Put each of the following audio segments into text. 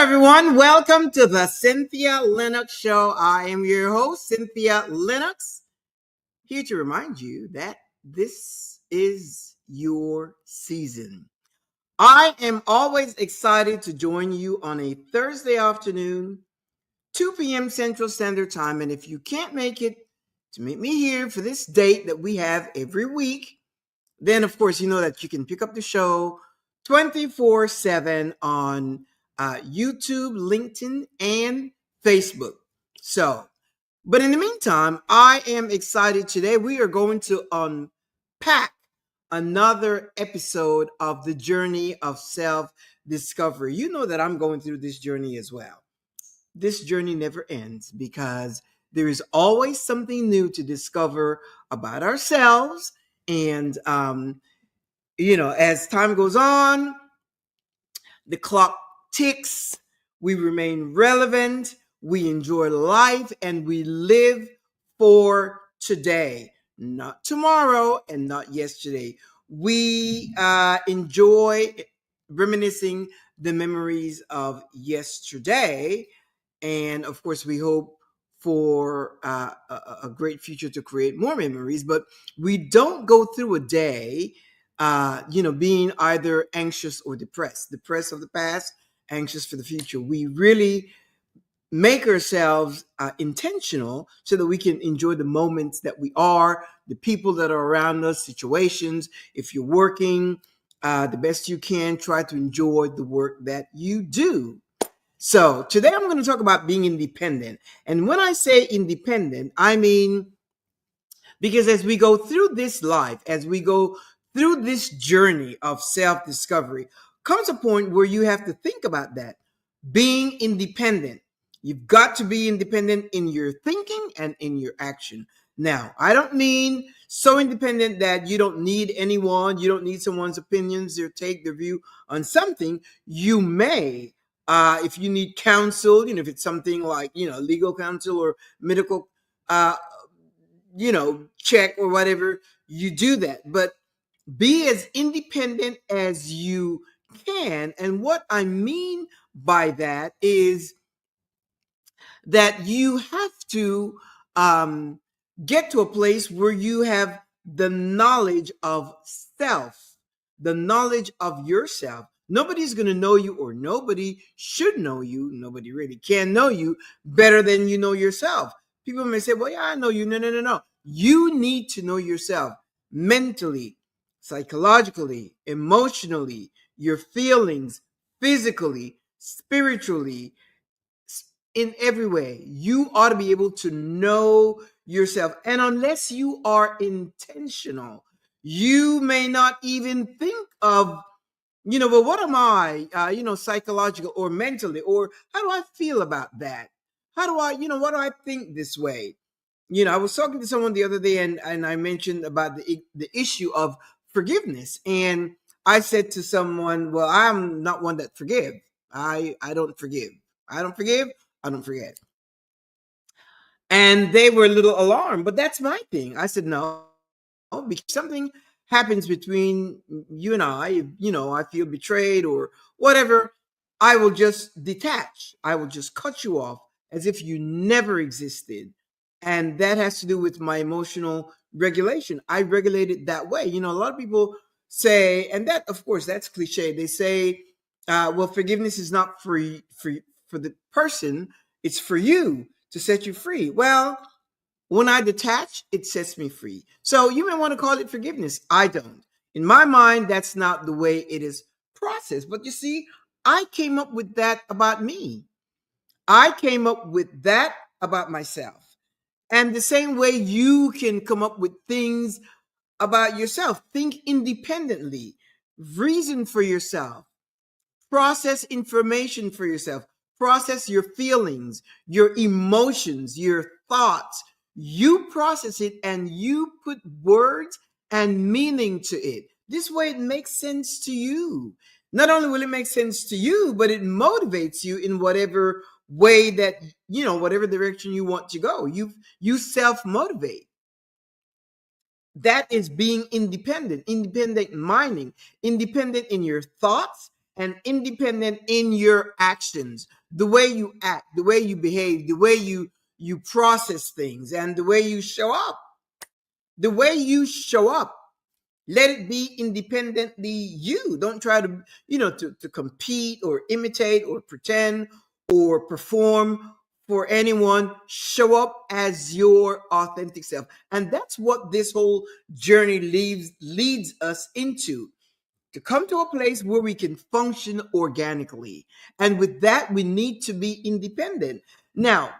everyone. Welcome to the Cynthia Linox Show. I am your host, Cynthia Linox, here to remind you that this is your season. I am always excited to join you on a Thursday afternoon, 2 p.m. Central Standard Time. And if you can't make it to meet me here for this date that we have every week, then of course you know that you can pick up the show 24/7 on YouTube, LinkedIn, and Facebook. So, but in the meantime, I am excited today. We are going to unpack another episode of the journey of self discovery. You know that I'm going through this journey as well. This journey never ends because there is always something new to discover about ourselves. And, as time goes on, the clock ticks, we remain relevant, we enjoy life, and we live for today, not tomorrow and not yesterday. We enjoy reminiscing the memories of yesterday. And of course, we hope for a great future to create more memories, but we don't go through a day being either anxious or depressed of the past, anxious for the future. We really make ourselves intentional so that we can enjoy the moments that we are, the people that are around us, situations. If you're working the best you can, try to enjoy the work that you do. So today I'm going to talk about being independent. And when I say independent, I mean, because as we go through this life, as we go through this journey of self-discovery, comes a point where you have to think about that. Being independent. You've got to be independent in your thinking and in your action. Now, I don't mean so independent that you don't need anyone, you don't need someone's opinions or take their view on something. You may, if you need counsel, if it's something like, legal counsel or medical, check or whatever, you do that. But be as independent as you can. And what I mean by that is that you have to get to a place where you have the knowledge of self, the knowledge of yourself. Nobody's going to know you, or nobody should know you. Nobody really can know you better than you know yourself. People may say, well, yeah, I know you. No, no, no, no. You need to know yourself mentally, psychologically, emotionally, your feelings, physically, spiritually, in every way. You ought to be able to know yourself. And unless you are intentional, you may not even think of, well, what am I, psychological or mentally, or how do I feel about that? How do I, what do I think this way? I was talking to someone the other day, and I mentioned about the issue of forgiveness. And I said to someone, well, I'm not one that forgive. I don't forgive. I don't forgive. I don't forget. And they were a little alarmed, but that's my thing. I said, no, because something happens between you and I feel betrayed or whatever, I will just detach. I will just cut you off as if you never existed. And that has to do with my emotional regulation. I regulate it that way. A lot of people say, and that, of course, that's cliche. They say, well, forgiveness is not for the person, it's for you to set you free. Well, when I detach, it sets me free. So you may want to call it forgiveness. I don't. In my mind, that's not the way it is processed. But you see, I came up with that about me. I came up with that about myself. And the same way you can come up with things about yourself. Think independently. Reason for yourself. Process information for yourself. Process your feelings, your emotions, your thoughts. You process it and you put words and meaning to it. This way it makes sense to you. Not only will it make sense to you, but it motivates you in whatever way that, whatever direction you want to go. You self-motivate. That is being independent minding, independent in your thoughts, and independent in your actions, the way you act, the way you behave, the way you process things, and the way you show up. The way you show up, let it be independently you. Don't try to, to compete or imitate or pretend or perform for anyone. Show up as your authentic self. And that's what this whole journey leads us into, to come to a place where we can function organically. And with that, we need to be independent. Now,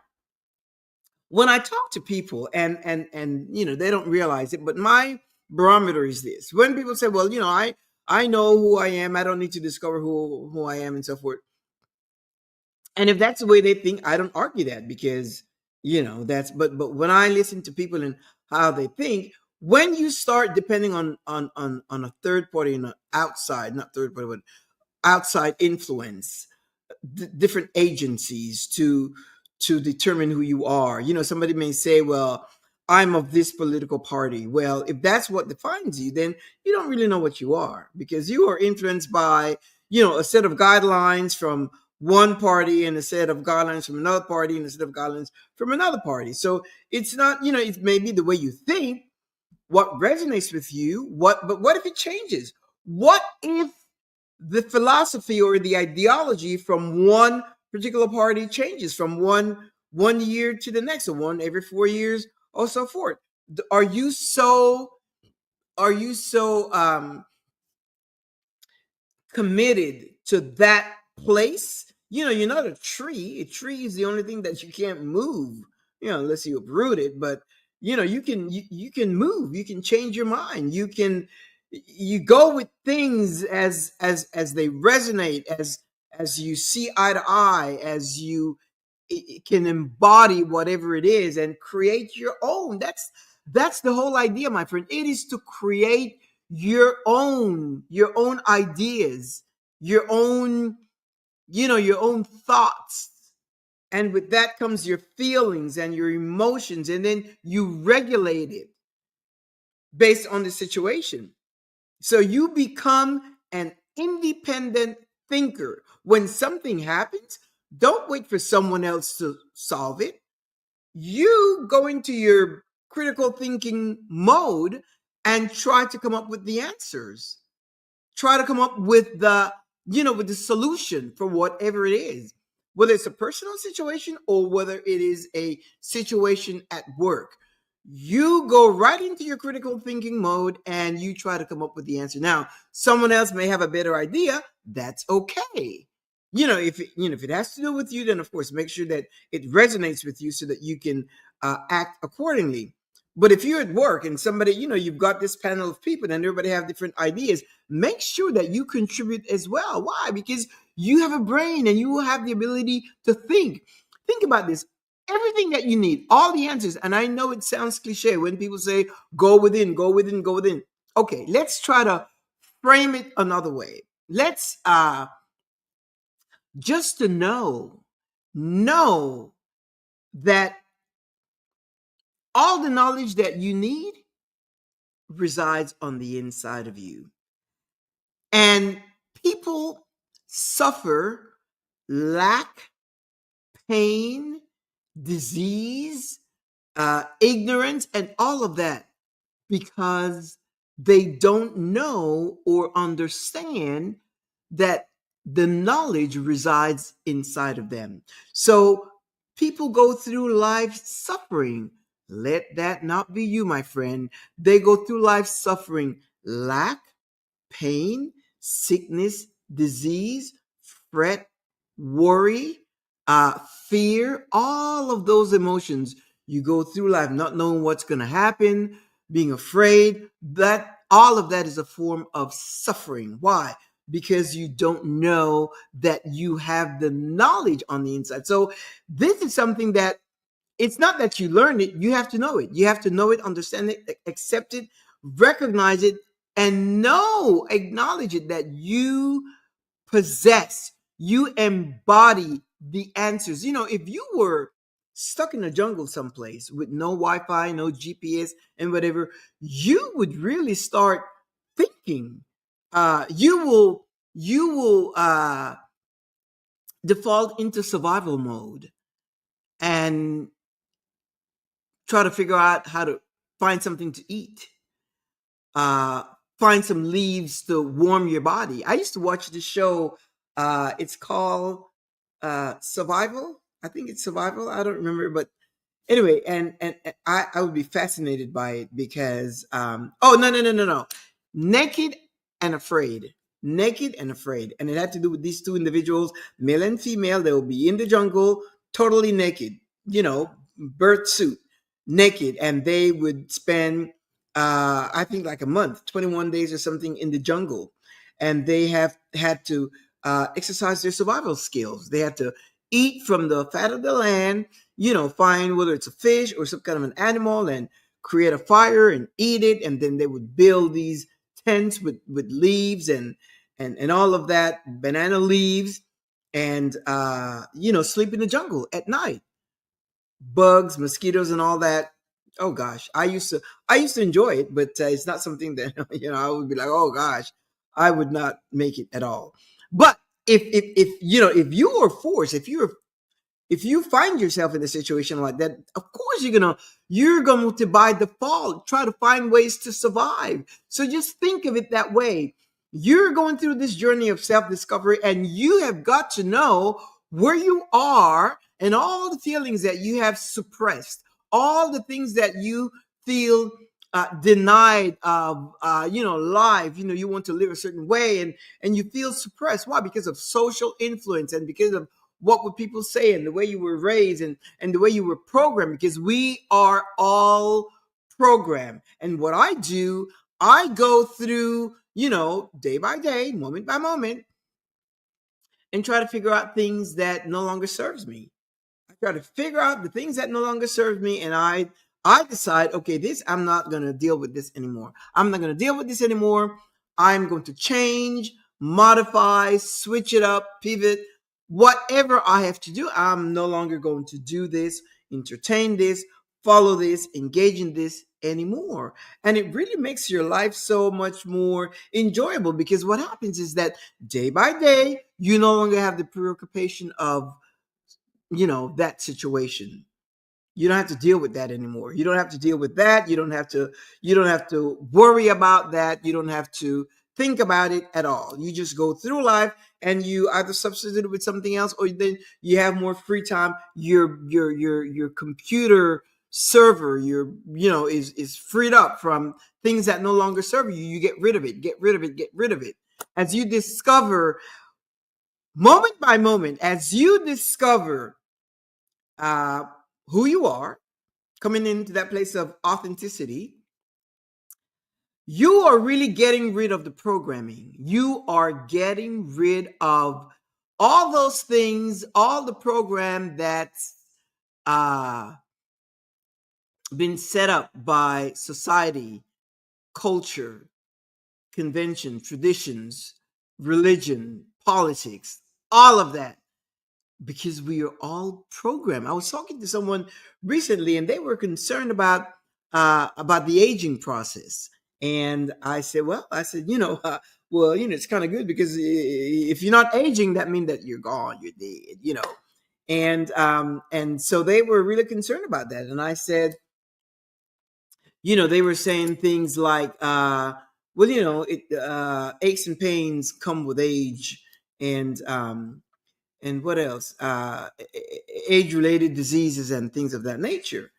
when I talk to people, and they don't realize it, but my barometer is this: when people say, "Well, I know who I am. I don't need to discover who I am," and so forth. And if that's the way they think, I don't argue that, because that's. But when I listen to people and how they think, when you start depending on a third party and an outside, not third party, but outside influence, different agencies to determine who you are. Somebody may say, "Well, I'm of this political party." Well, if that's what defines you, then you don't really know what you are, because you are influenced by, a set of guidelines from one party and a set of guidelines from another party and a set of guidelines from another party. So it's not, it may be the way you think, what resonates with you, but what if it changes? What if the philosophy or the ideology from one particular party changes from one year to the next, or one every 4 years, or so forth? Are you so committed to that place? You're not a tree. A tree is the only thing that you can't move, unless you uproot it. But you can move. You can change your mind. You go with things as they resonate, as you see eye to eye, as you can embody whatever it is and create your own. That's the whole idea, my friend. It is to create your own ideas, your own thoughts. And with that comes your feelings and your emotions, and then you regulate it based on the situation. So you become an independent thinker. When something happens, don't wait for someone else to solve it. You go into your critical thinking mode and try to come up with the answers. Try to come up with the solution for whatever it is, whether it's a personal situation or whether it is a situation at work. You go right into your critical thinking mode and you try to come up with the answer. Now, someone else may have a better idea. That's okay. If it has to do with you, then of course make sure that it resonates with you so that you can act accordingly. But if you're at work and somebody, you've got this panel of people and everybody have different ideas, make sure that you contribute as well. Why? Because you have a brain and you will have the ability to think. Think about this. Everything that you need, all the answers. And I know it sounds cliche when people say, go within, go within, go within. Okay, let's try to frame it another way. Let's just to know that all the knowledge that you need resides on the inside of you. And people suffer lack, pain, disease, ignorance, and all of that because they don't know or understand that the knowledge resides inside of them. So people go through life suffering. Let that not be you, my friend. They go through life suffering lack, pain, sickness, disease, fret, worry, fear, all of those emotions. You go through life not knowing what's going to happen, being afraid. That all of that is a form of suffering. Why? Because you don't know that you have the knowledge on the inside. So this is something that it's not that you learn it, you have to know it. You have to know it, understand it, accept it, recognize it, and acknowledge it, that you possess, you embody the answers. If you were stuck in a jungle someplace with no Wi-Fi, no GPS, and whatever, you would really start thinking. You will you will default into survival mode and try to figure out how to find something to eat, uh, find some leaves to warm your body. I used to watch this show. It's called Survival. I think it's Survival. I don't remember, but anyway, and I would be fascinated by it because oh, no, Naked and Afraid. Naked and Afraid. And it had to do with these two individuals, male and female. They will be in the jungle, totally naked, bird suit, naked, and they would spend I think like a month, 21 days or something in the jungle. And they have had to exercise their survival skills. They had to eat from the fat of the land, find whether it's a fish or some kind of an animal and create a fire and eat it. And then they would build these tents with leaves and all of that, banana leaves, and sleep in the jungle at night. Bugs, mosquitoes, and all that. Oh gosh, I used to enjoy it, but it's not something that I would be like, oh gosh, I would not make it at all. But if you are forced, if you find yourself in a situation like that, of course you're going to by default try to find ways to survive. So just think of it that way. You're going through this journey of self-discovery, and you have got to know where you are and all the feelings that you have suppressed, all the things that you feel denied of life. You want to live a certain way, and you feel suppressed. Why? Because of social influence and because of what would people say and the way you were raised and the way you were programmed, because we are all programmed. And what I do, I go through, day by day, moment by moment, and try to figure out things that no longer serves me. I try to figure out the things that no longer serve me, and I decide, okay, this I'm not going to deal with this anymore. I'm not going to deal with this anymore. I'm going to change, modify, switch it up, pivot, whatever I have to do. I'm no longer going to do this, entertain this, follow this, engage in this anymore. And it really makes your life so much more enjoyable, because what happens is that day by day, you no longer have the preoccupation of that situation. You don't have to deal with that anymore. You don't have to deal with that. You don't have to worry about that. You don't have to think about it at all. You just go through life, and you either substitute it with something else, or then you have more free time. Your computer server is freed up from things that no longer serve you. You get rid of it, get rid of it, get rid of it. As you discover, moment by moment, as you discover uh, who you are, coming into that place of authenticity, you are really getting rid of the programming. You are getting rid of all those things, all the program that's uh, been set up by society, culture, convention, traditions, religion, politics, all of that, because we are all programmed. I was talking to someone recently, and they were concerned about the aging process. And I said, it's kind of good, because if you're not aging, that means that you're gone, you're dead. And so they were really concerned about that. And I said, they were saying things like, aches and pains come with age, and what else? Age-related diseases and things of that nature.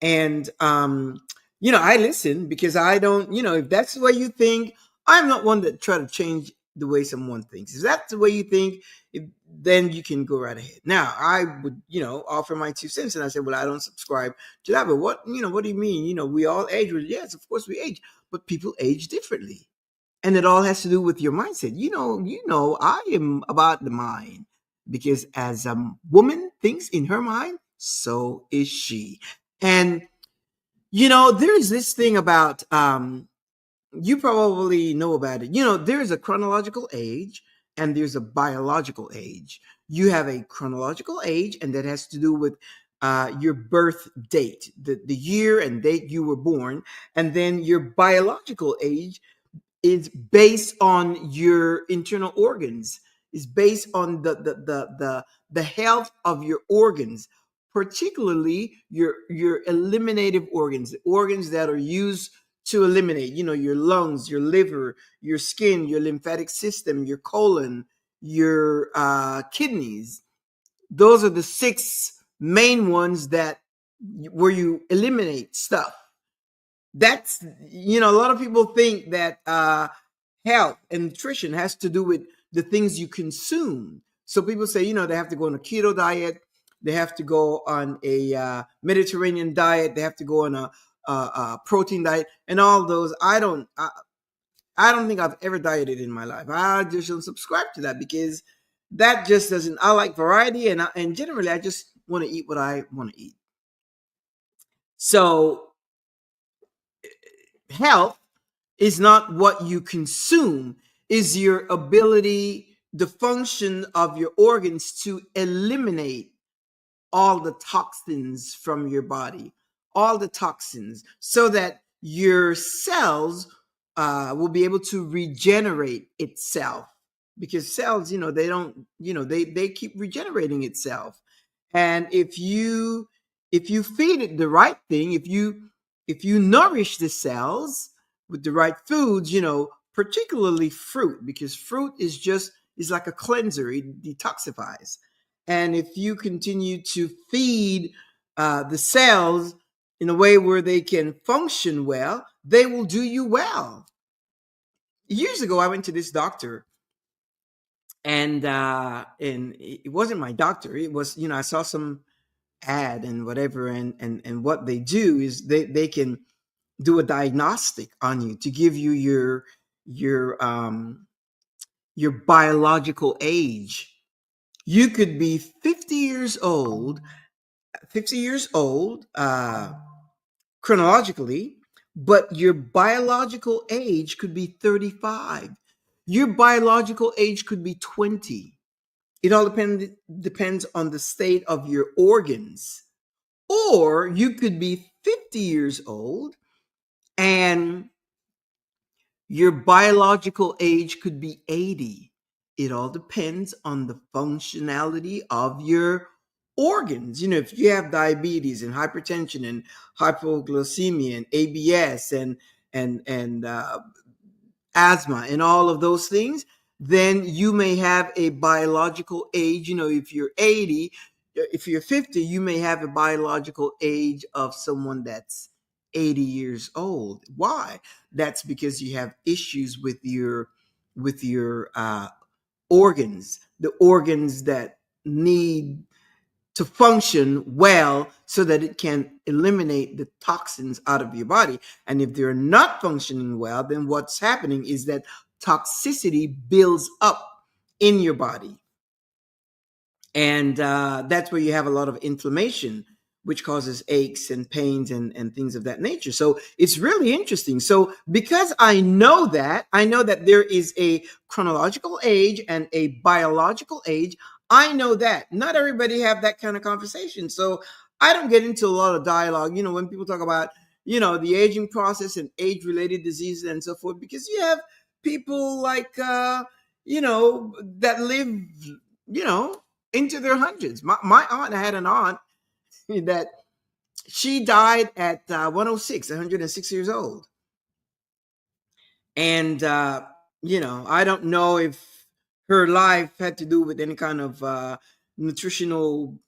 And I listen, because I don't, if that's the way you think, I'm not one that try to change the way someone thinks. If that's the way you think, then you can go right ahead. Now, I would, offer my 2 cents, and I said, well, I don't subscribe to that. But what do you mean? We all age. Well, yes, of course we age, but people age differently. And it all has to do with your mindset. I am about the mind, because as a woman thinks in her mind, so is she. And there's this thing about you probably know about it. There's a chronological age and there's a biological age. You have a chronological age, and that has to do with your birth date, the year and date you were born. And then your biological age is based on your internal organs. Is based on the health of your organs, particularly your eliminative organs, the organs that are used to eliminate. Your lungs, your liver, your skin, your lymphatic system, your colon, your kidneys. Those are the six main ones that where you eliminate stuff. That's a lot of people think that health and nutrition has to do with the things you consume. So people say they have to go on a keto diet, they have to go on a Mediterranean diet, they have to go on a protein diet, and all those. I don't think I've ever dieted in my life. I just don't subscribe to that, because that just doesn't. I like variety, and generally I just want to eat what I want to eat. So health is not what you consume, is your ability, the function of your organs to eliminate all the toxins from your body, all the toxins, so that your cells will be able to regenerate itself. Because cells, they don't, they keep regenerating itself. And if you feed it the right thing, if you nourish the cells with the right foods, particularly fruit, because fruit is like a cleanser, it detoxifies. And if you continue to feed the cells in a way where they can function well, they will do you well. Years ago, I went to this doctor, and it wasn't my doctor. It was, I saw some ad and whatever, and what they do is they can do a diagnostic on you to give you your biological age. You could be 50 years old chronologically, but your biological age could be 35. Your biological age could be 20. It all depends on the state of your organs. Or you could be 50 years old and your biological age could be 80. It all depends on the functionality of your organs. If you have diabetes and hypertension and hypoglycemia and ABS and asthma and all of those things, then you may have a biological age. If you're 80, if you're 50, you may have a biological age of someone that's 80 years old. Why? That's because you have issues with your organs, the organs that need to function well so that it can eliminate the toxins out of your body. And if they're not functioning well, then what's happening is that toxicity builds up in your body. And that's where you have a lot of inflammation, which causes aches and pains and things of that nature. So it's really interesting. So because I know that there is a chronological age and a biological age. I know that not everybody have that kind of conversation. So I don't get into a lot of dialogue, when people talk about, the aging process and age-related diseases and so forth, because you have people like, that live, you know, into their hundreds. My aunt had an aunt that she died at 106, 106 years old. And, I don't know if her life had to do with any kind of nutritional,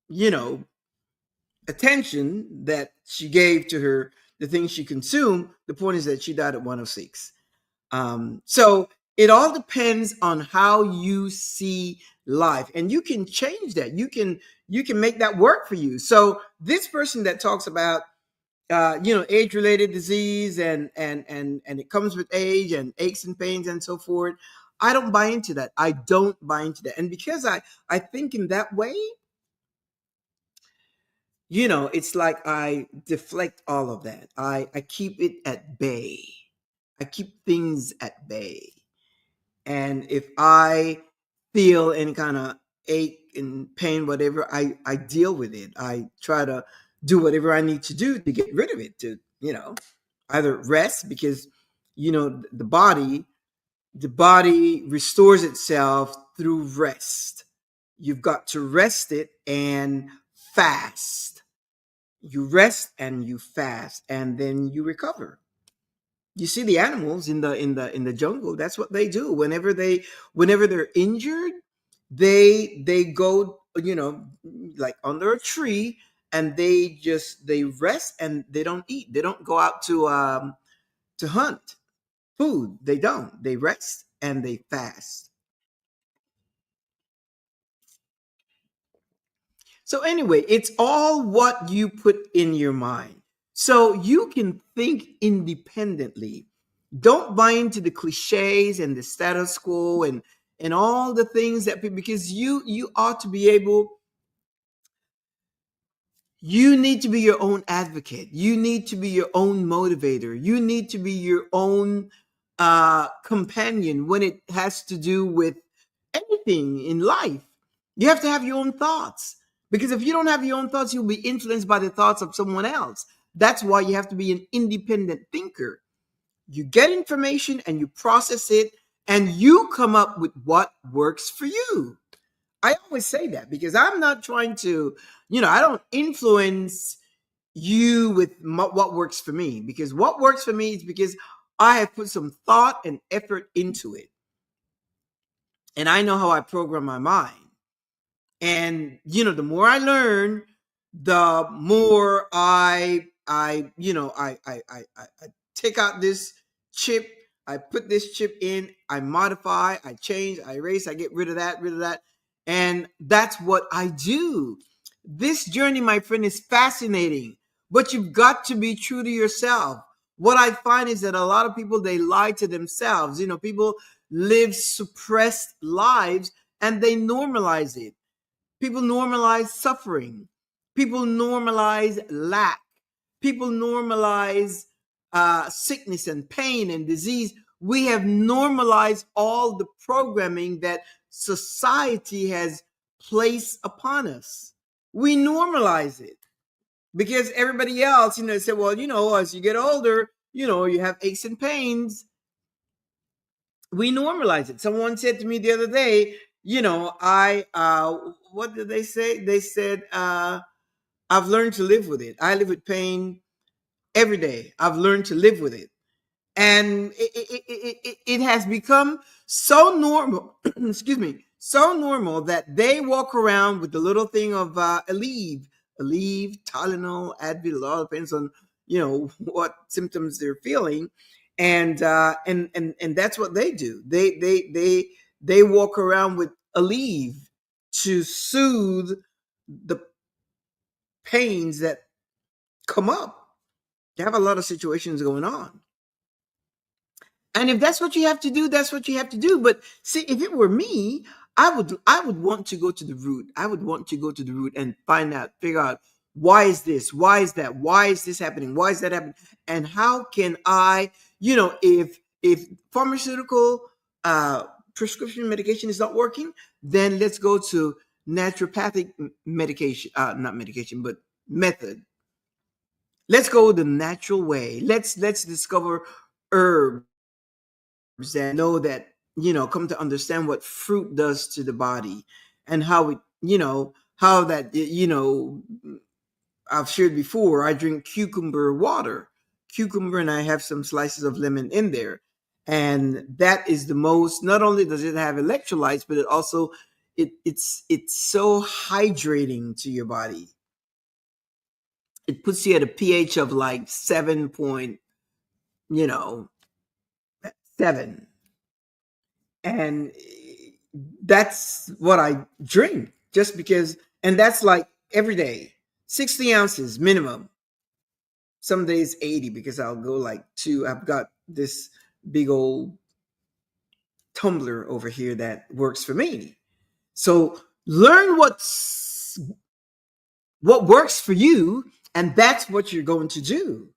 you know, attention that she gave to the things she consumed. The point is that she died at 106. So it all depends on how you see life, and you can change that. You can make that work for you. So this person that talks about age-related disease and it comes with age and aches and pains and so forth, I don't buy into that. I don't buy into that. And because I think in that way, it's like I deflect all of that. I keep it at bay. I keep things at bay. And if I feel any kind of ache and pain, whatever, I deal with it. I try to do whatever I need to do to get rid of it, to Either rest, because the body restores itself through rest. You've got to rest it and fast. You rest and you fast, and then you recover. You see the animals in the jungle. That's what they do. Whenever they're injured, they go, like under a tree, and they rest, and they don't eat. They don't go out to hunt food. They don't. They rest and they fast. So anyway, it's all what you put in your mind. So you can think independently. Don't buy into the cliches and the status quo and all the things that people, because you ought to be able, you need to be your own advocate. You need to be your own motivator. You need to be your own companion when it has to do with anything in life. You have to have your own thoughts, because if you don't have your own thoughts, you'll be influenced by the thoughts of someone else. That's why you have to be an independent thinker. You get information and you process it, and you come up with what works for you. I always say that because I'm not trying to, I don't influence you with what works for me, because what works for me is because I have put some thought and effort into it. And I know how I program my mind. And the more I learn, the more I take out this chip, I put this chip in, I modify, I change, I erase, I get rid of that, and that's what I do. This journey, my friend, is fascinating, but you've got to be true to yourself. What I find is that a lot of people, they lie to themselves. People live suppressed lives and they normalize it. People normalize suffering. People normalize lack. People normalize sickness and pain and disease. We have normalized all the programming that society has placed upon us. We normalize it because everybody else, say, well, as you get older, you have aches and pains. We normalize it. Someone said to me the other day, I what did they say? They said, I've learned to live with it. I live with pain every day. I've learned to live with it. And it has become so normal, excuse me, so normal that they walk around with the little thing of Aleve, Tylenol, Advil. It all depends on what symptoms they're feeling, and that's what they do. They walk around with Aleve to soothe the pains that come up. They have a lot of situations going on. And if that's what you have to do, that's what you have to do. But see, if it were me, I would want to go to the root. I would want to go to the root and figure out, why is this? Why is that? Why is this happening? Why is that happening? And how can I, if pharmaceutical prescription medication is not working, then let's go to naturopathic medication, not medication, but method. Let's go the natural way. Let's discover herbs that know that, come to understand what fruit does to the body, and how it, how that, I've shared before, I drink cucumber water, and I have some slices of lemon in there. And that is the most, not only does it have electrolytes, but it also, it's so hydrating to your body. It puts you at a pH of like 7 point, you know, 7. And that's what I drink, just because, and that's like every day, 60 ounces minimum. Some days 80, because I'll go like 2. I've got this big old tumbler over here that works for me. So learn what works for you, and that's what you're going to do.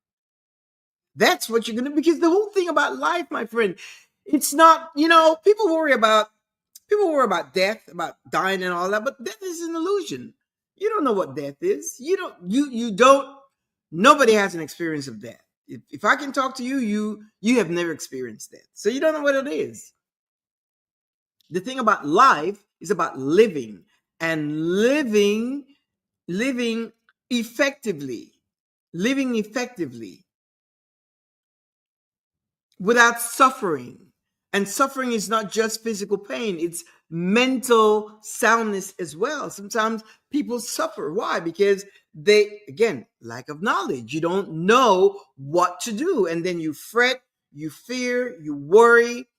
That's what you're going to, because the whole thing about life, my friend, it's not, people worry about death, about dying and all that, but death is an illusion. You don't know what death is. You don't, nobody has an experience of death. if I can talk to you, you have never experienced that, so you don't know what it is. The thing about life is about living, and living effectively, living effectively without suffering. And suffering is not just physical pain, it's mental soundness as well. Sometimes people suffer. Why? Because they, again, lack of knowledge. You don't know what to do. And then you fret, you fear, you worry,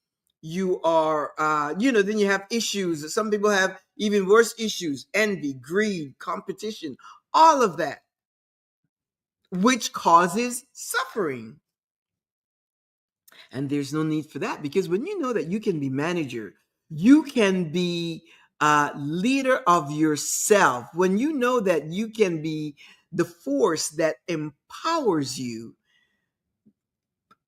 you are, then you have issues. Some people have even worse issues: envy, greed, competition, all of that, which causes suffering. And there's no need for that, because when you know that you can be manager, you can be leader of yourself, when you know that you can be the force that empowers you,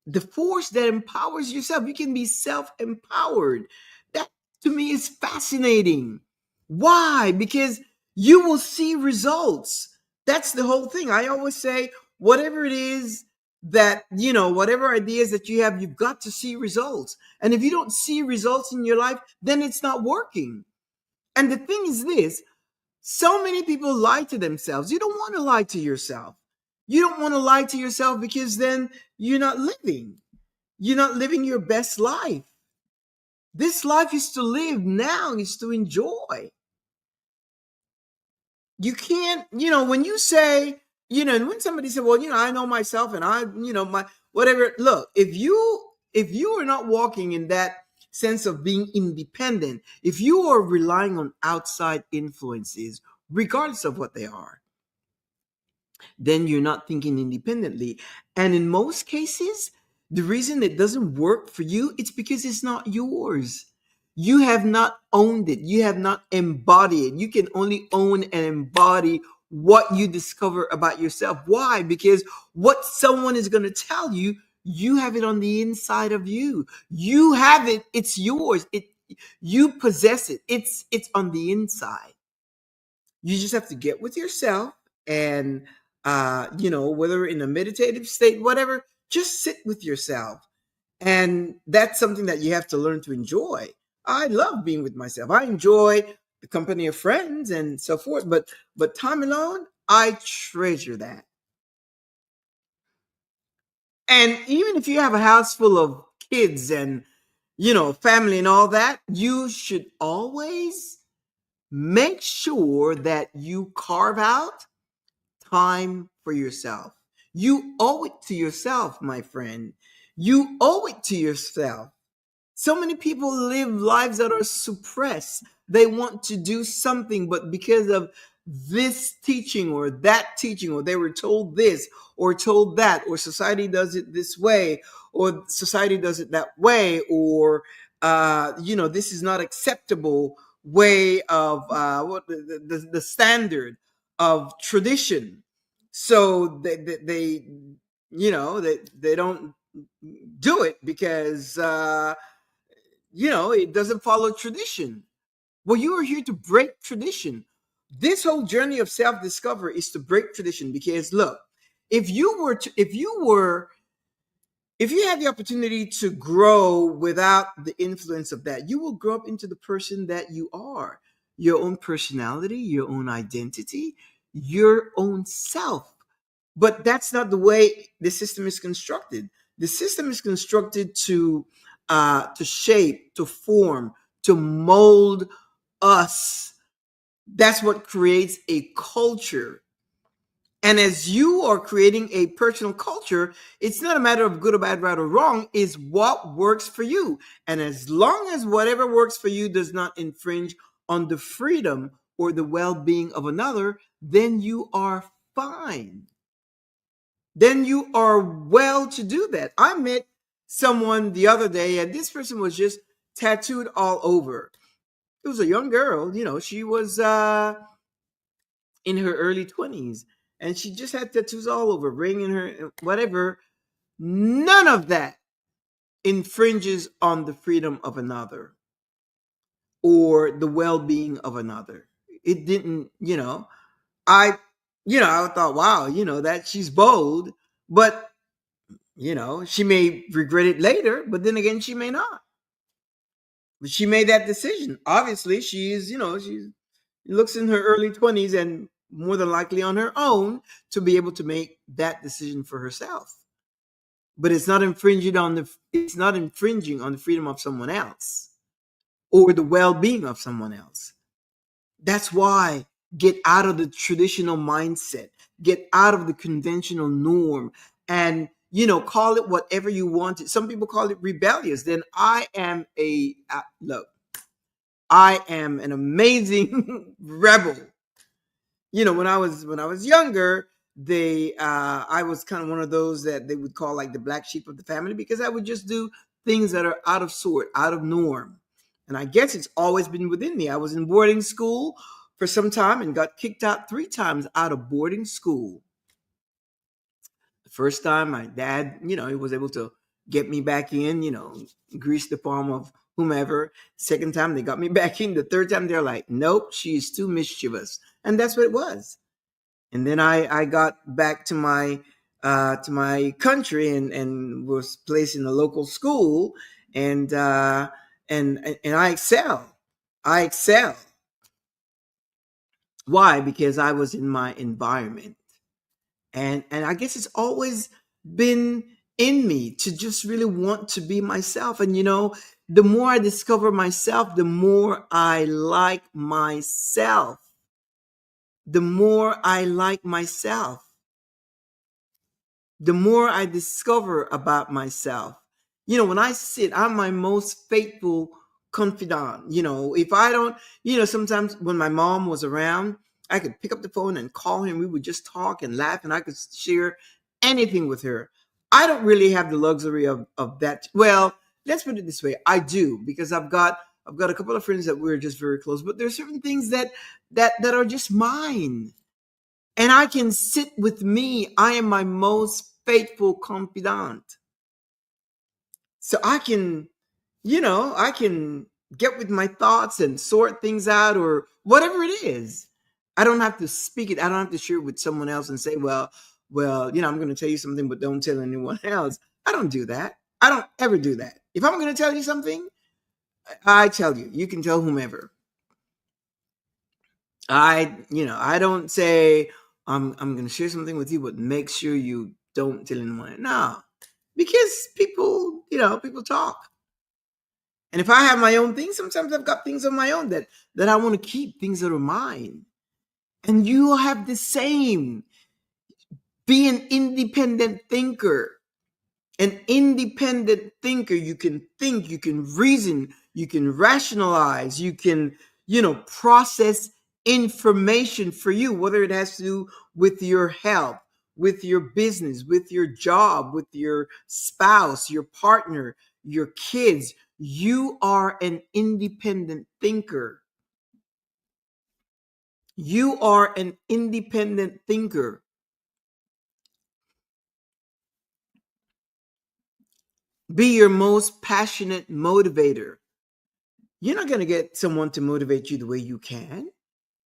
the force that empowers yourself, you can be self-empowered. That, to me, is fascinating. Why? Because you will see results. That's the whole thing. I always say, whatever it is that, whatever ideas that you have, you've got to see results. And if you don't see results in your life, then it's not working. And the thing is this: so many people lie to themselves. You don't want to lie to yourself. You don't want to lie to yourself, because then you're not living. You're not living your best life. This life is to live now, is to enjoy. You can't, when you say, and when somebody said, well, I know myself, and I, my whatever. Look, if you are not walking in that sense of being independent, if you are relying on outside influences, regardless of what they are, then you're not thinking independently. And in most cases, the reason it doesn't work for you, it's because it's not yours. You have not owned it. You have not embodied it. You can only own and embody what you discover about yourself. Why? Because what someone is going to tell you, you have it on the inside of you. You have it. It's yours. You possess it. It's on the inside. You just have to get with yourself, and whether in a meditative state, whatever, just sit with yourself. And that's something that you have to learn to enjoy. I love being with myself. I enjoy the company of friends and so forth, but time alone, I treasure that. And even if you have a house full of kids and family and all that, you should always make sure that you carve out time for yourself. You owe it to yourself, my friend. You owe it to yourself. So many people live lives that are suppressed. They want to do something, but because of this teaching or that teaching, or they were told this or told that, or society does it this way, or society does it that way, or this is not acceptable way of what the standard of tradition. So they don't do it because it doesn't follow tradition. Well, you are here to break tradition. This whole journey of self-discovery is to break tradition, because look, if you had the opportunity to grow without the influence of that, you will grow up into the person that you are. Your own personality, your own identity, your own self. But that's not the way the system is constructed. The system is constructed to shape, to form, to mold us. That's what creates a culture. And as you are creating a personal culture, it's not a matter of good or bad, right or wrong, is what works for you. And as long as whatever works for you does not infringe on the freedom or the well-being of another, then you are fine. Then you are well to do that. I met someone the other day, and this person was just tattooed all over. It was a young girl, she was in her early 20s, and she just had tattoos all over, ring in her, whatever. None of that infringes on the freedom of another or the well-being of another. It didn't, I thought, wow, that she's bold, but She may regret it later, but then again, she may not. But she made that decision. Obviously, she looks in her early 20s and more than likely on her own to be able to make that decision for herself. But it's not infringing on the freedom of someone else or the well-being of someone else. That's why get out of the traditional mindset, get out of the conventional norm, and call it whatever you want it. Some people call it rebellious. Then I am look, I am an amazing rebel. When I was younger, they I was kind of one of those that they would call like the black sheep of the family, because I would just do things that are out of sort, out of norm. And I guess it's always been within me. I was in boarding school for some time and got kicked out 3 times out of boarding school. The first time, my dad, he was able to get me back in, grease the palm of whomever. Second time, they got me back in. The third time, they're like, nope, she's too mischievous. And that's what it was. And then I got back to my country and was placed in a local school, and and I excel. I excel. Why? Because I was in my environment. And I guess it's always been in me to just really want to be myself. And the more I discover myself, the more I like myself. The more I like myself, the more I discover about myself. When I sit, I'm my most faithful confidant. If I don't, sometimes when my mom was around, I could pick up the phone and call her, and we would just talk and laugh, and I could share anything with her. I don't really have the luxury of that. Well, let's put it this way. I do, because I've got a couple of friends that we're just very close, but there's certain things that are just mine. And I can sit with me. I am my most faithful confidant. So I can get with my thoughts and sort things out or whatever it is. I don't have to speak it. I don't have to share it with someone else and say, well, I'm going to tell you something, but don't tell anyone else. I don't do that. I don't ever do that. If I'm going to tell you something, I tell you. You can tell whomever. I don't say I'm going to share something with you, but make sure you don't tell anyone. No, because people talk, and if I have my own things, sometimes I've got things of my own that I want to keep, things that are mine, and you have the same. Be an independent thinker. An independent thinker, you can think, you can reason, you can rationalize, you can process information for you, whether it has to do with your health, with your business, with your job, with your spouse, your partner, your kids. You are an independent thinker. You are an independent thinker. Be your most passionate motivator. You're not going to get someone to motivate you the way you can.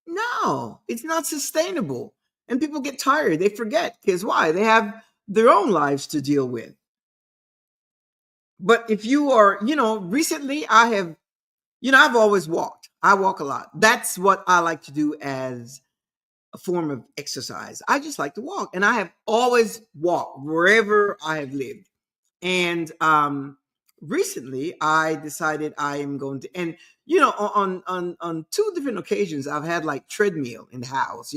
No, it's not sustainable. And people get tired. They forget. Because why? They have their own lives to deal with. But if you are, recently I've always walked. I walk a lot. That's what I like to do as a form of exercise. I just like to walk. And I have always walked wherever I have lived. And recently I decided I am going to, and on 2 different occasions I've had like treadmill in the house.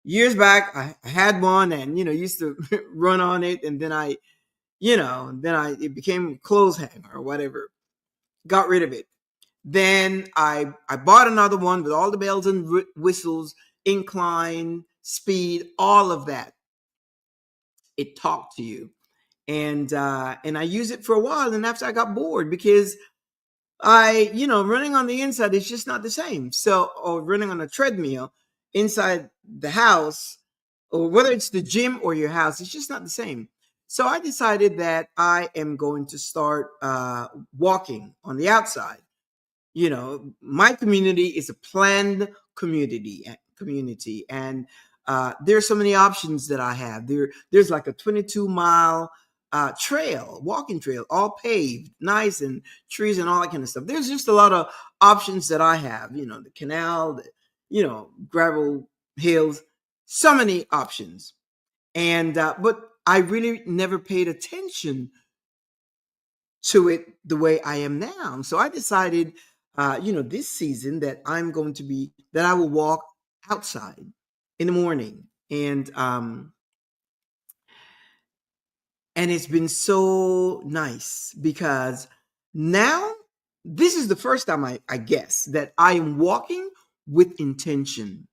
Years back I had one, and used to run on it, and then it became clothes hanger or whatever. Got rid of it. Then I bought another one with all the bells and whistles, incline, speed, all of that. It talked to you. And I used it for a while, and after I got bored, because running on the inside is just not the same. So, or running on a treadmill inside the house, or whether it's the gym or your house, it's just not the same. So I decided that I am going to start walking on the outside. My community is a planned community, and there's so many options that I have. There's like a 22 mile trail, walking trail, all paved, nice, and trees and all that kind of stuff. There's just a lot of options that I have. The canal, gravel hills, so many options. And but I really never paid attention to it the way I am now. So I decided, this season that I will walk outside in the morning, and it's been so nice because now this is the first time I guess that I am walking with intention.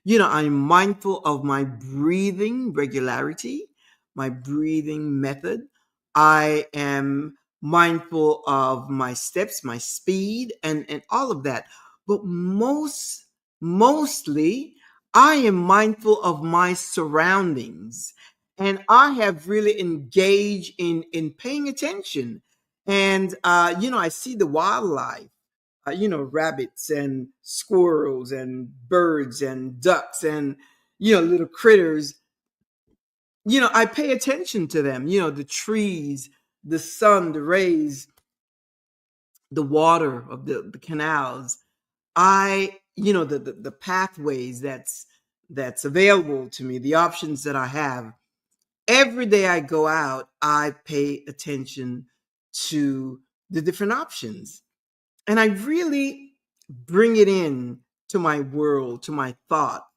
I'm mindful of my breathing regularity, my breathing method. I am mindful of my steps, my speed, and all of that. But mostly, I am mindful of my surroundings. And I have really engaged in paying attention. And, I see the wildlife, rabbits and squirrels and birds and ducks and, little critters. I pay attention to them, the trees, the sun, the rays, the water of the canals. The pathways that's available to me, the options that I have. Every day I go out, I pay attention to the different options. And I really bring it in to my world, to my thought.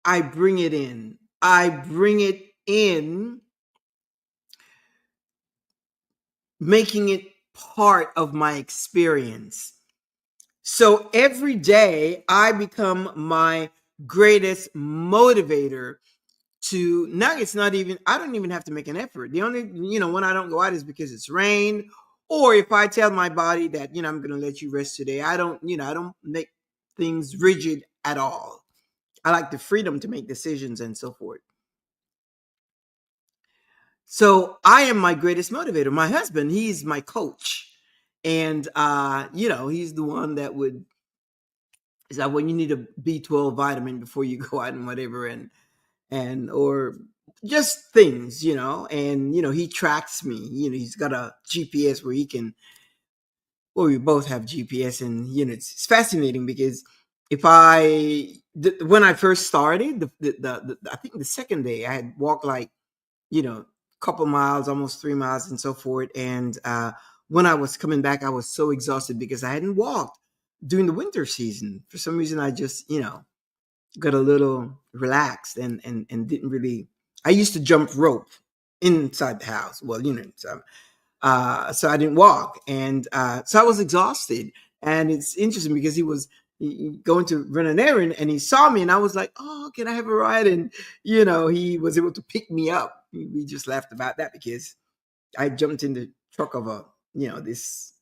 I bring it in. I bring it in, making it part of my experience. So every day I become my greatest motivator to now it's not even, I don't even have to make an effort. The only, when I don't go out is because it's rain, or if I tell my body that, I'm going to let you rest today. I don't make things rigid at all. I like the freedom to make decisions and so forth. So I am my greatest motivator. My husband, he's my coach. And he's the one that would is that when you need a B12 vitamin before you go out and whatever, and or just things, and he tracks me. He's got a GPS where he can, well, we both have GPS, and it's fascinating because when I first started, I think the second day I had walked like, a couple miles, almost 3 miles and so forth. And when I was coming back, I was so exhausted because I hadn't walked during the winter season. For some reason, I just, got a little relaxed and didn't really. I used to jump rope inside the house. Well, so I didn't walk, and so I was exhausted. And it's interesting because he was going to run an errand, and he saw me, and I was like, "Oh, can I have a ride?" And he was able to pick me up. We just laughed about that because I jumped in the truck of this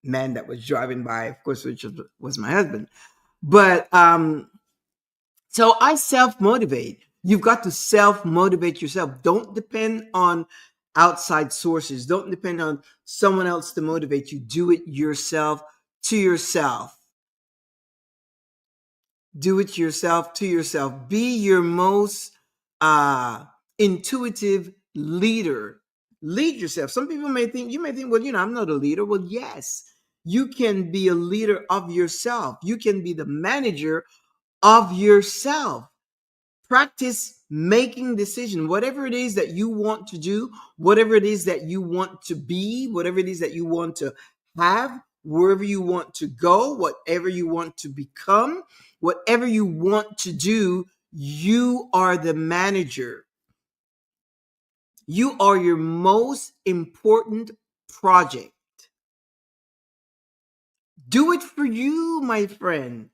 man that was driving by, of course, which was my husband. But so I self motivate. You've got to self motivate yourself. Don't depend on outside sources. Don't depend on someone else to motivate you. Do it yourself to yourself. Do it yourself to yourself. Be your most intuitive leader. Lead yourself. Some people you may think, well, I'm not a leader. Well, yes, you can be a leader of yourself. You can be the manager of yourself. Practice making decisions, whatever it is that you want to do, whatever it is that you want to be, whatever it is that you want to have, wherever you want to go, whatever you want to become, whatever you want to do, you are the manager. You are your most important project. Do it for you, my friend.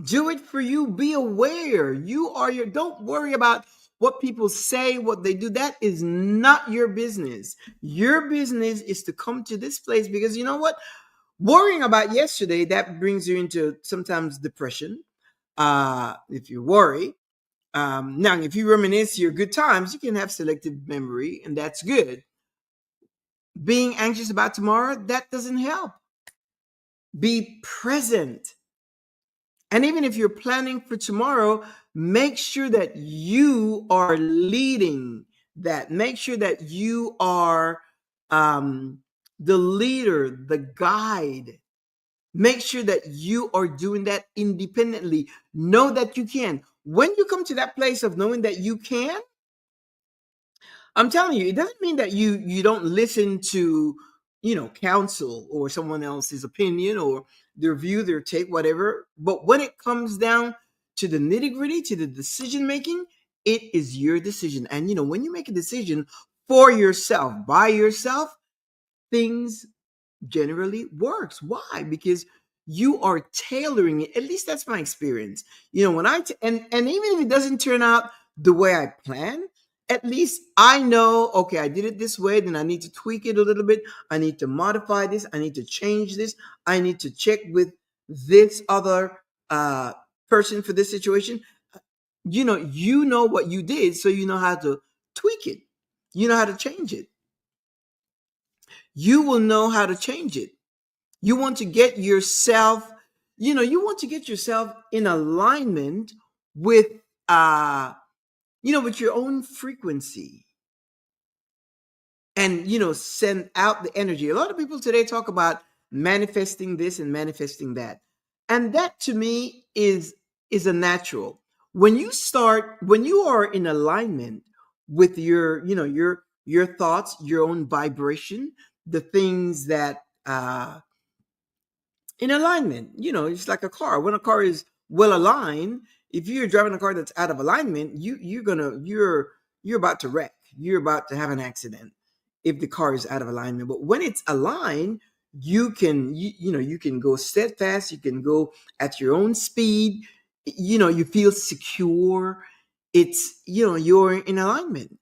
Do it for you. Be aware. Don't worry about what people say, what they do. That is not your business. Your business is to come to this place because you know what? Worrying about yesterday, that brings you into sometimes depression. If you worry. Now, if you reminisce your good times, you can have selective memory, and that's good. Being anxious about tomorrow, that doesn't help. Be present And even if you're planning for tomorrow, make sure that you are leading that. Make sure that you are um, the leader, the guide. Make sure that you are doing that independently. Know that you can. When you come to that place of knowing that you can, I'm telling you, it doesn't mean that you don't listen to, counsel or someone else's opinion or their view, their take, whatever. But when it comes down to the nitty gritty, to the decision making, it is your decision. And when you make a decision for yourself, by yourself, things generally works. Why? Because you are tailoring it. At least that's my experience. When and even if it doesn't turn out the way I plan, at least I know, okay, I did it this way, then I need to tweak it a little bit. I need to modify this. I need to change this. I need to check with this other uh, person for this situation. You know what you did, so you know how to tweak it. You know how to change it. You will know how to change it. You want to get yourself, in alignment with with your own frequency, and send out the energy. A lot of people today talk about manifesting this and manifesting that. And that to me is a natural. When you are in alignment with your thoughts, your own vibration, the things that in alignment. It's like a car. When a car is well aligned, if you're driving a car that's out of alignment, you're about to wreck. You're about to have an accident if the car is out of alignment. But when it's aligned, you can go steadfast. You can go at your own speed. You feel secure. It's you're in alignment.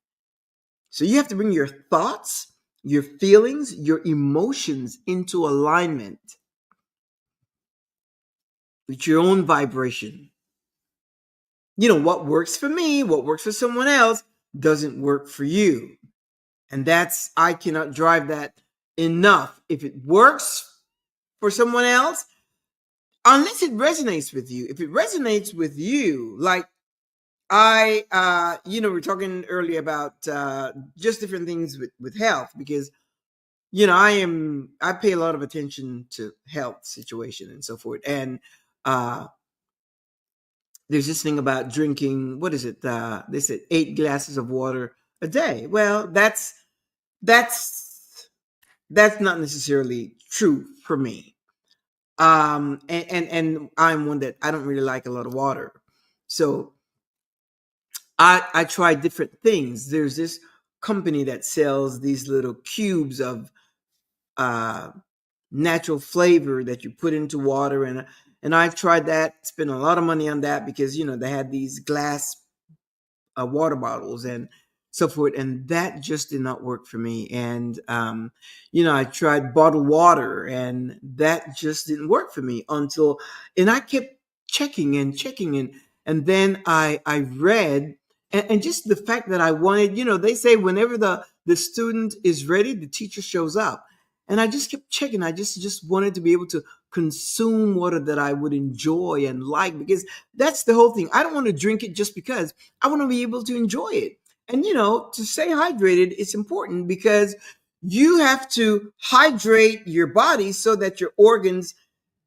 So you have to bring your thoughts, your feelings, your emotions into alignment with your own vibration. What works for me, what works for someone else doesn't work for you. And I cannot drive that enough. If it works for someone else, unless it resonates with you, if it resonates with you, like we're talking earlier about just different things with health, because I pay a lot of attention to health situation and so forth. And there's this thing about drinking, what is it? They said 8 glasses of water a day. Well, that's not necessarily true for me. And I'm one that I don't really like a lot of water. So I try different things. There's this company that sells these little cubes of uh natural flavor that you put into water, and I've tried that, spent a lot of money on that because they had these glass water bottles and so forth, and that just did not work for me. And I tried bottled water, and that just didn't work for me and I kept checking and checking, and then I read, and just the fact that I wanted, they say whenever the student is ready, the teacher shows up. And I just kept checking. I just wanted to be able to consume water that I would enjoy and like, because that's the whole thing. I don't want to drink it just because. I want to be able to enjoy it. And to stay hydrated, it's important because you have to hydrate your body so that your organs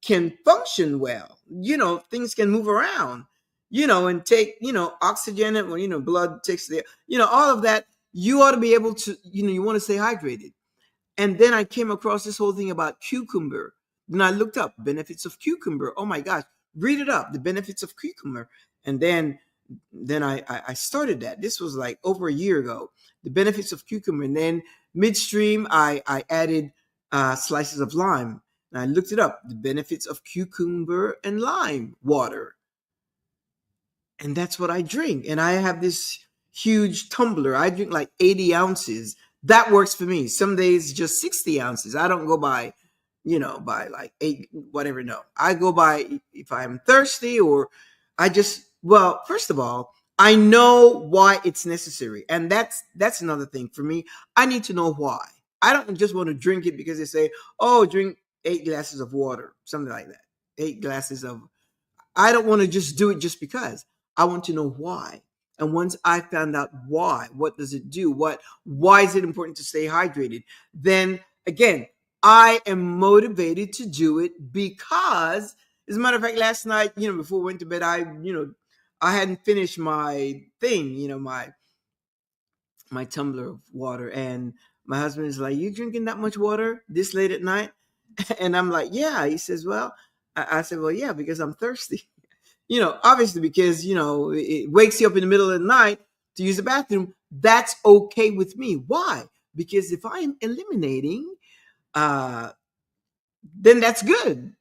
can function well. Things can move around, and take, oxygen, and blood takes all of that. You ought to be able to, you want to stay hydrated. And then I came across this whole thing about cucumber. Then I looked up benefits of cucumber. Oh my gosh, read it up, the benefits of cucumber. And then I started that. This was like over a year ago. The benefits of cucumber. And then midstream, I added slices of lime. And I looked it up, the benefits of cucumber and lime water. And that's what I drink. And I have this huge tumbler. I drink like 80 ounces. That works for me. Some days just 60 ounces. I don't go by, by like 8, whatever. No, I go by if I'm thirsty, or well, first of all, I know why it's necessary. And that's another thing for me. I need to know why. I don't just want to drink it because they say, oh, drink 8 glasses of water, something like that. 8 glasses of, I don't want to just do it just because. I want to know why. And once I found out why, what does it do? Why is it important to stay hydrated? Then again, I am motivated to do it because, as a matter of fact, last night, before I went to bed, I hadn't finished my thing, my tumbler of water. And my husband is like, "You drinking that much water this late at night?" And I'm like, "Yeah." He says, "Well," I said, "Well, yeah, because I'm thirsty." Obviously, because, it wakes you up in the middle of the night to use the bathroom. That's okay with me. Why? Because if I'm eliminating, uh, then that's good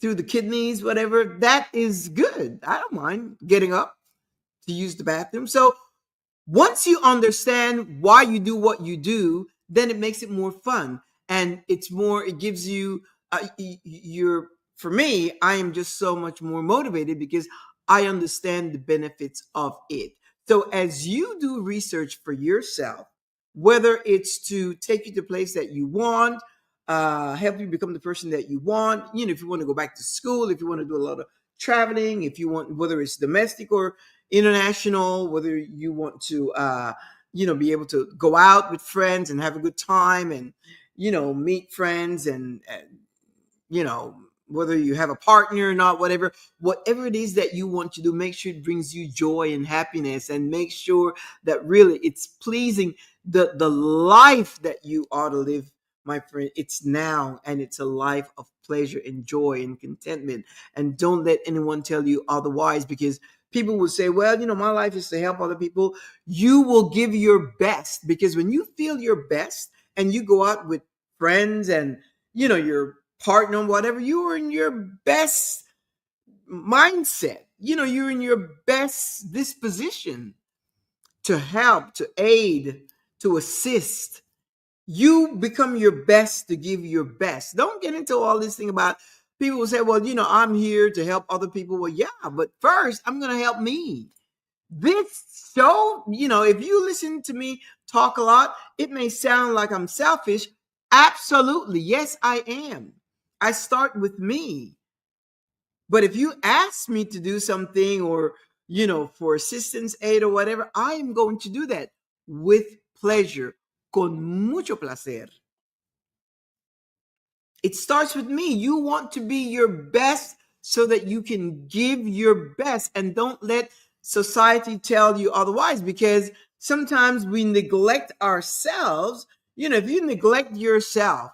through the kidneys, whatever. That is good. I don't mind getting up to use the bathroom. So once you understand why you do what you do, then it makes it more fun, and it gives you, you're for me, I am just so much more motivated because I understand the benefits of it. So as you do research for yourself, whether it's to take you to the place that you want, help you become the person that you want, if you want to go back to school, if you want to do a lot of traveling, if you want, whether it's domestic or international, whether you want to, be able to go out with friends and have a good time, and meet friends, and whether you have a partner or not, whatever it is that you want to do, make sure it brings you joy and happiness, and make sure that really it's pleasing, the life that you ought to live, my friend. It's now, and it's a life of pleasure and joy and contentment. And don't let anyone tell you otherwise, because people will say, "Well, my life is to help other people." You will give your best, because when you feel your best and you go out with friends and your partner, whatever, you are in your best mindset. You're in your best disposition to help, to aid, to assist. You become your best to give your best. Don't get into all this thing about, people will say, "Well, I'm here to help other people." Well, yeah, but first I'm going to help me. This show, if you listen to me talk a lot, it may sound like I'm selfish. Absolutely. Yes, I am. I start with me. But if you ask me to do something, or, for assistance, aid, or whatever, I am going to do that with pleasure. Con mucho placer. It starts with me. You want to be your best so that you can give your best, and don't let society tell you otherwise, because sometimes we neglect ourselves. If you neglect yourself,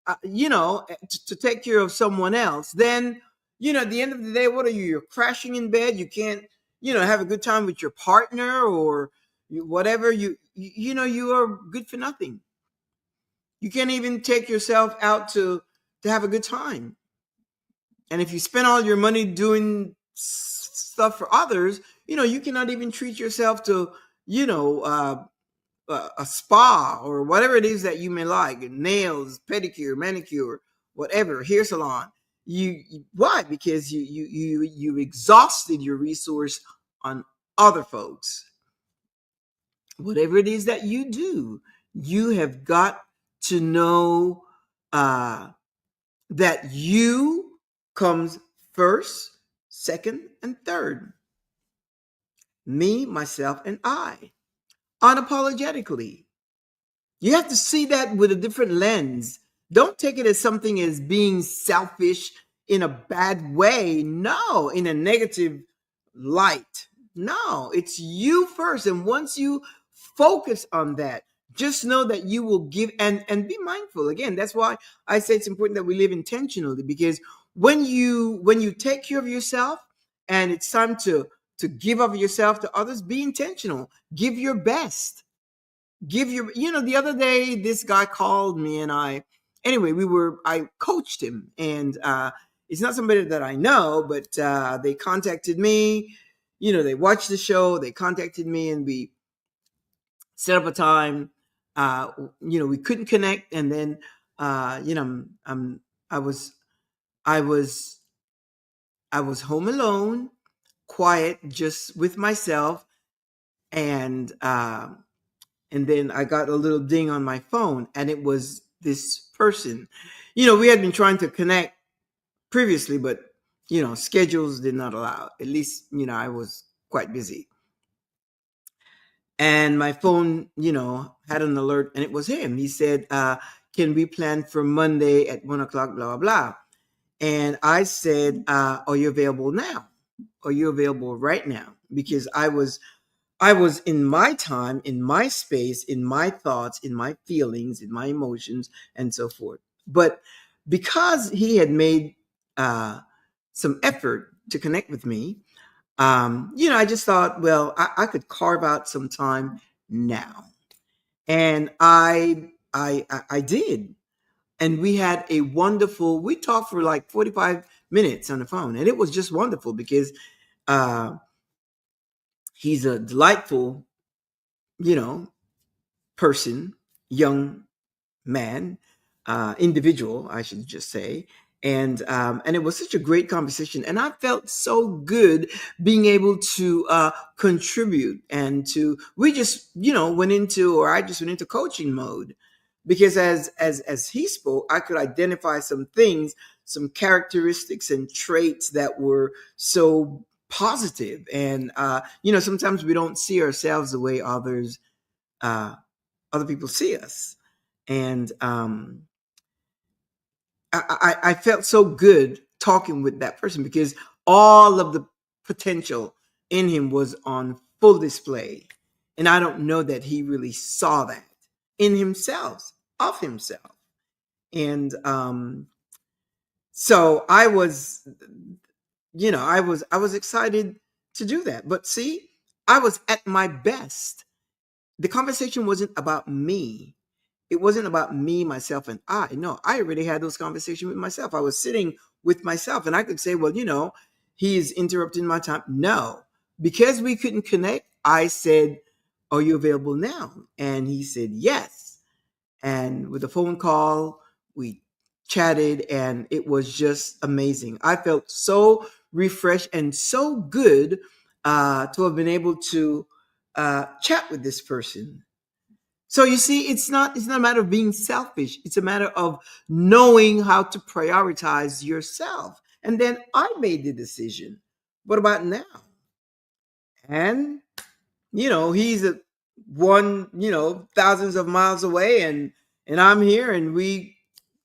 to take care of someone else, then, at the end of the day, what are you? You're crashing in bed. You can't, have a good time with your partner, or whatever. You are good for nothing. You can't even take yourself out to have a good time. And if you spend all your money doing stuff for others, you cannot even treat yourself to, you know, uh, a spa or whatever it is that you may like, nails, pedicure, manicure, whatever, hair salon. Why? Because you exhausted your resource on other folks. Whatever it is that you do, you have got to know, uh, that you comes first, second, and third. Me, myself, and I, unapologetically. You have to see that with a different lens. Don't take it as something as being selfish in a bad way. No, in a negative light. No, it's you first. And once you focus on that, just know that you will give, and be mindful. Again, that's why I say it's important that we live intentionally, because when you take care of yourself, and it's time to give of yourself to others, be intentional. Give your best. The other day this guy called me, and I coached him, and it's not somebody that I know, but they contacted me. They watched the show, they contacted me, and we set up a time. We couldn't connect, and then I was I was I was home alone, quiet, just with myself, and then I got a little ding on my phone, and it was this person. We had been trying to connect previously, but schedules did not allow. At least, I was quite busy. And my phone, had an alert, and it was him. He said, can we plan for Monday at 1 o'clock, blah, blah, blah. And I said, are you available now? Are you available right now? Because I was in my time, in my space, in my thoughts, in my feelings, in my emotions, and so forth. But because he had made some effort to connect with me, I just thought, well, I could carve out some time now, and I did, and we had a wonderful. We talked for like 45 minutes on the phone, and it was just wonderful because uh, he's a delightful, you know, person, young man, individual, I should just say. And it was such a great conversation, and I felt so good being able to contribute, and to we just went into, or I just went into coaching mode, because as he spoke, I could identify some things, some characteristics and traits that were so positive, and sometimes we don't see ourselves the way uh, other people see us. And I felt so good talking with that person, because all of the potential in him was on full display. And I don't know that he really saw that in himself, of himself. And so I was excited to do that. But see, I was at my best. The conversation wasn't about me. It wasn't about me, myself, and I. No, I already had those conversations with myself. I was sitting with myself, and I could say, well, he is interrupting my time. No, because we couldn't connect, I said, are you available now? And he said, yes. And with a phone call, we chatted, and it was just amazing. I felt so refreshed and so good to have been able to chat with this person. So you see, it's not a matter of being selfish. It's a matter of knowing how to prioritize yourself. And then I made the decision. What about now? And he's thousands of miles away, and I'm here, and we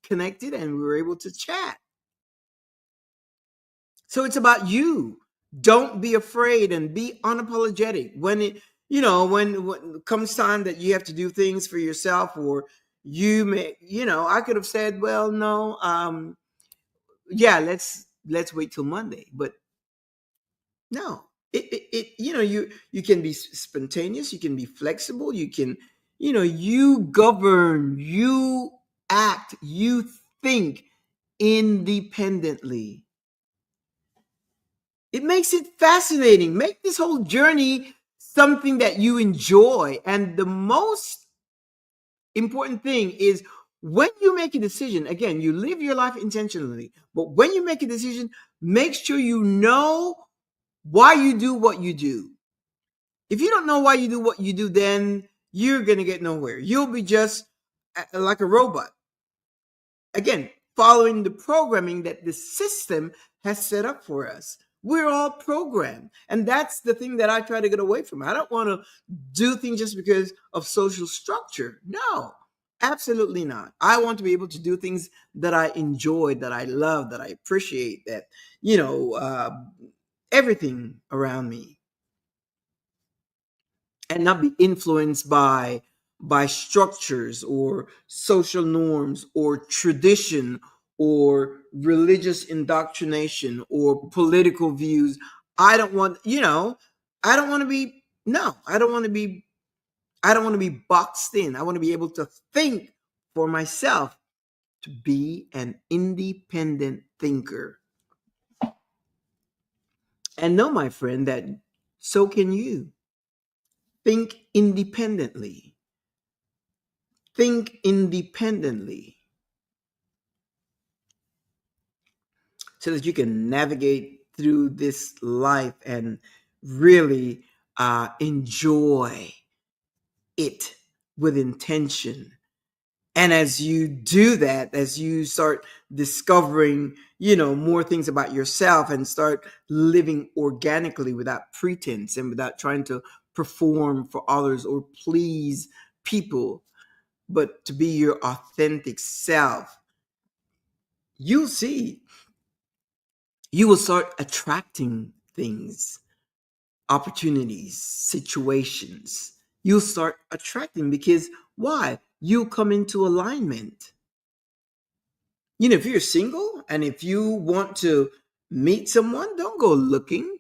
connected, and we were able to chat. So it's about you. Don't be afraid, and be unapologetic when when it comes time that you have to do things for yourself, or I could have said, well, no, yeah, let's wait till Monday. But no, you can be spontaneous, you can be flexible, you can, you govern, you act, you think independently. It makes it fascinating. Make this whole journey something that you enjoy. And the most important thing is, when you make a decision, again, you live your life intentionally, but when you make a decision, make sure you know why you do what you do. If you don't know why you do what you do, then you're going to get nowhere. You'll be just like a robot. Again, following the programming that the system has set up for us. We're all programmed. And that's the thing that I try to get away from. I don't want to do things just because of social structure. No, absolutely not. I want to be able to do things that I enjoy, that I love, that I appreciate, that, everything around me, and not be influenced by structures, or social norms, or tradition, or religious indoctrination, or political views. I don't want, I don't want to be, no, I don't want to be boxed in. I want to be able to think for myself, to be an independent thinker. And know, my friend, that so can you. Think independently. Think independently, so that you can navigate through this life and really enjoy it with intention, And as you do that, as you start discovering, more things about yourself and start living organically without pretense and without trying to perform for others or please people, but to be your authentic self, you'll see you will start attracting things, opportunities, situations. You'll start attracting because why? You'll come into alignment. If you're single and if you want to meet someone, don't go looking.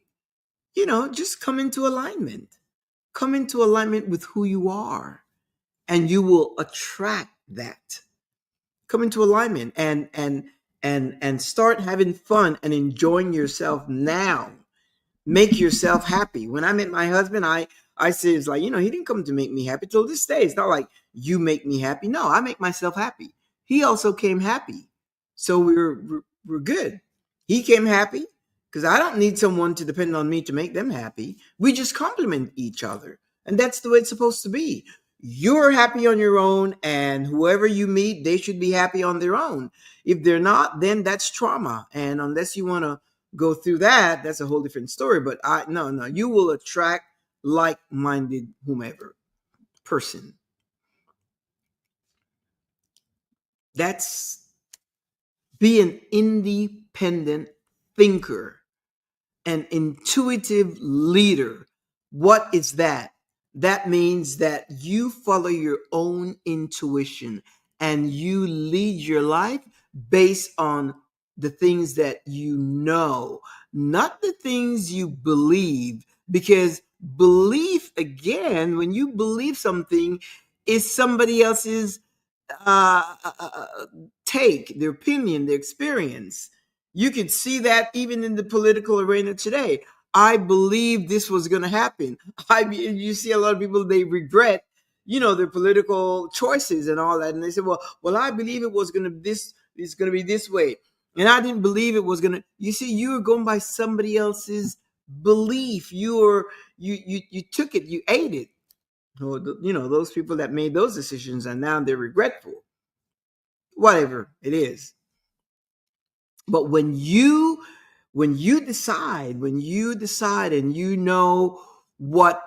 Just come into alignment. Come into alignment with who you are, and you will attract that. Come into alignment and start having fun and enjoying yourself now. Make yourself happy. When I met my husband, I said, it's like, he didn't come to make me happy. Till this day, it's not like you make me happy. No, I make myself happy. He also came happy, so we're good. He came happy because I don't need someone to depend on me to make them happy. We just complement each other, and that's the way it's supposed to be. You're happy on your own, and whoever you meet, they should be happy on their own. If they're not, then that's trauma, and unless you want to go through that, that's a whole different story. But no, you will attract like-minded whomever person. That's be an independent thinker, an intuitive leader. What is that? That means that you follow your own intuition and you lead your life based on the things that you know, not the things you believe. Because belief, again, when you believe something, is somebody else's take, their opinion, their experience. You could see that even in the political arena today. I believe this was going to happen. You see a lot of people, they regret, their political choices and all that, and they say, well, I believe it was going to this. It's going to be this way, and I didn't believe it was going to. You see, you were going by somebody else's belief. You took it, you ate it. Those people that made those decisions, and now they're regretful. Whatever it is. But when you decide and you know what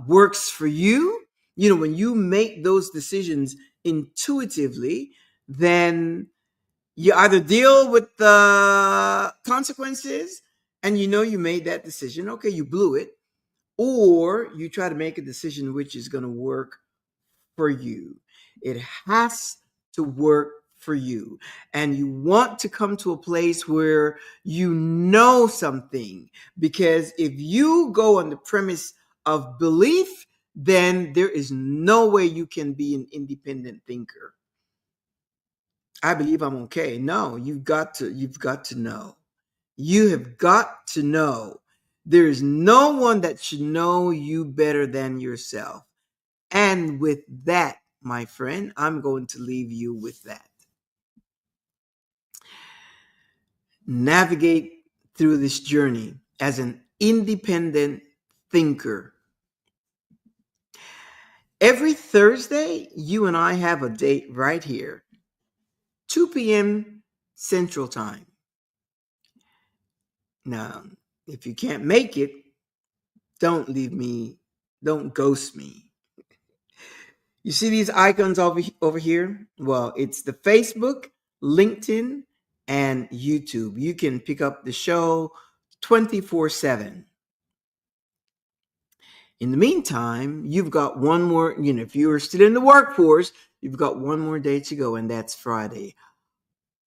works for you, when you make those decisions intuitively, then you either deal with the consequences and you made that decision, okay, you blew it, or you try to make a decision which is going to work for you. It has to work for you. And you want to come to a place where you know something. Because if you go on the premise of belief, then there is no way you can be an independent thinker. I believe I'm okay. No, you've got to know. You have got to know. There is no one that should know you better than yourself. And with that, my friend, I'm going to leave you with that. Navigate through this journey as an independent thinker. Every Thursday, you and I have a date right here, 2 p.m. Central Time. Now, if you can't make it, don't leave me, don't ghost me. You see these icons over here? Well, it's the Facebook, LinkedIn, and YouTube. You can pick up the show 24/7. In the meantime, you've got one more, if you're still in the workforce, you've got one more day to go, and that's Friday.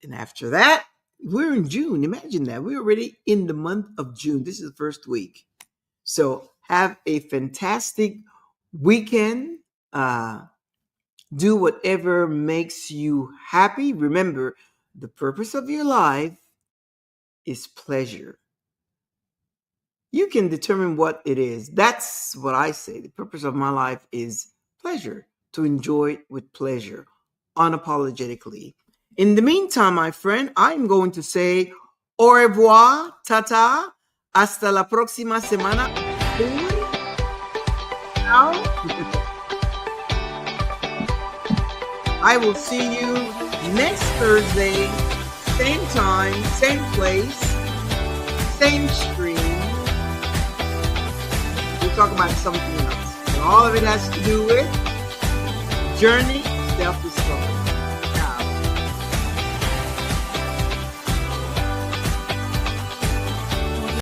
And after that, we're in June. Imagine that. We're already in the month of June. This is the first week. So have a fantastic weekend. Do whatever makes you happy. Remember, the purpose of your life is pleasure. You can determine what it is. That's what I say. The purpose of my life is pleasure, to enjoy it with pleasure, unapologetically. In the meantime, my friend, I'm going to say au revoir, tata, hasta la próxima semana. Ciao. I will see you next Thursday, same time, same place, same stream. We'll talk about something else. And all of it has to do with journey, self